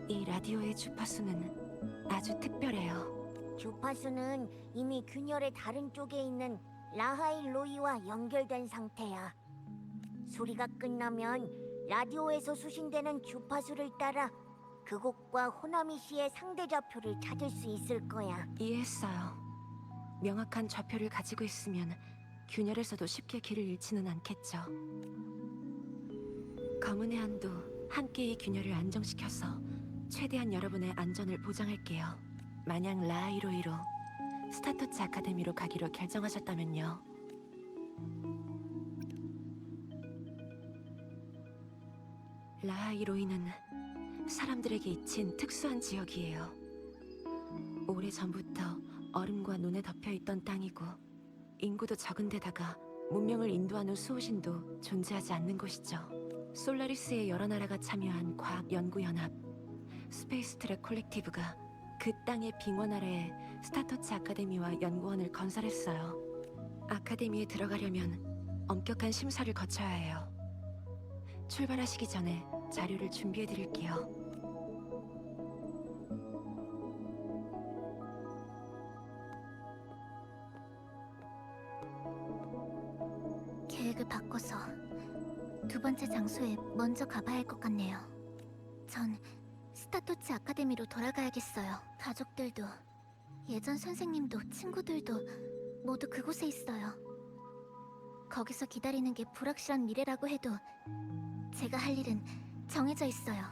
이 라디오의 주파수는 아주 특별해요. 주파수는 이미 균열의 다른 쪽에 있는 라하이 로이와 연결된 상태야. 소리가 끝나면 라디오에서 수신되는 주파수를 따라 그곳과 호나미 씨의 상대 좌표를 찾을 수 있을 거야. 이해했어요. 명확한 좌표를 가지고 있으면 균열에서도 쉽게 길을 잃지는 않겠죠. 검은 해안도 함께 이 균열을 안정시켜서 최대한 여러분의 안전을 보장할게요. 만약 라하이로이로 스타토츠 아카데미로 가기로 결정하셨다면요. 라하이로이는 사람들에게 잊힌 특수한 지역이에요. 오래전부터 얼음과 눈에 덮여있던 땅이고 인구도 적은 데다가 문명을 인도하는 수호신도 존재하지 않는 곳이죠. 솔라리스의 여러 나라가 참여한 과학연구연합 스페이스 트랙 콜렉티브가 그 땅의 빙원 아래에 스타토츠 아카데미와 연구원을 건설했어요. 아카데미에 들어가려면 엄격한 심사를 거쳐야 해요. 출발하시기 전에 자료를 준비해 드릴게요. 계획을 바꿔서 두 번째 장소에 먼저 가봐야 할 것 같네요. 전 스타토츠 아카데미로 돌아가야겠어요. 가족들도, 예전 선생님도, 친구들도 모두 그곳에 있어요. 거기서 기다리는 게 불확실한 미래라고 해도 제가 할 일은 정해져 있어요.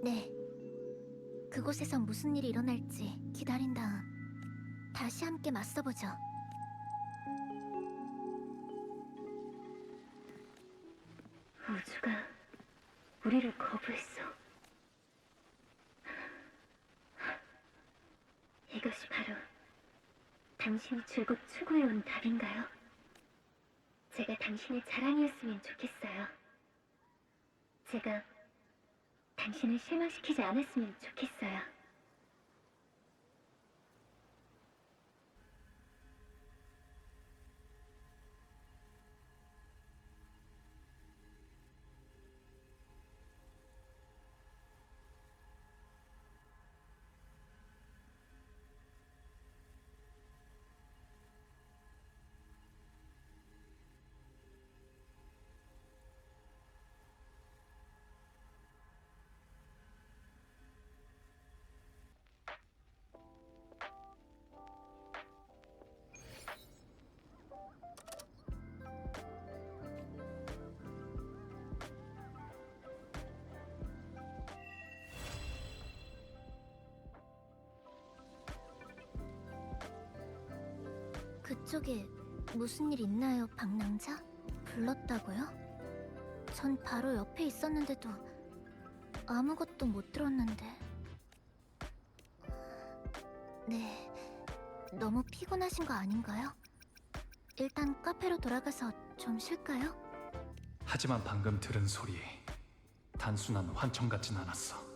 네. 그곳에서 무슨 일이 일어날지 기다린 다음 다시 함께 맞서보죠. 누가 우리를 거부했어. 이것이 바로 당신이 줄곧 추구해온 답인가요? 제가 당신의 자랑이었으면 좋겠어요. 제가 당신을 실망시키지 않았으면 좋겠어요. 그쪽에 무슨 일 있나요, 방랑자? 불렀다고요? 전 바로 옆에 있었는데도 아무것도 못 들었는데. 네, 너무 피곤하신 거 아닌가요? 일단 카페로 돌아가서 좀 쉴까요? 하지만 방금 들은 소리 단순한 환청 같진 않았어.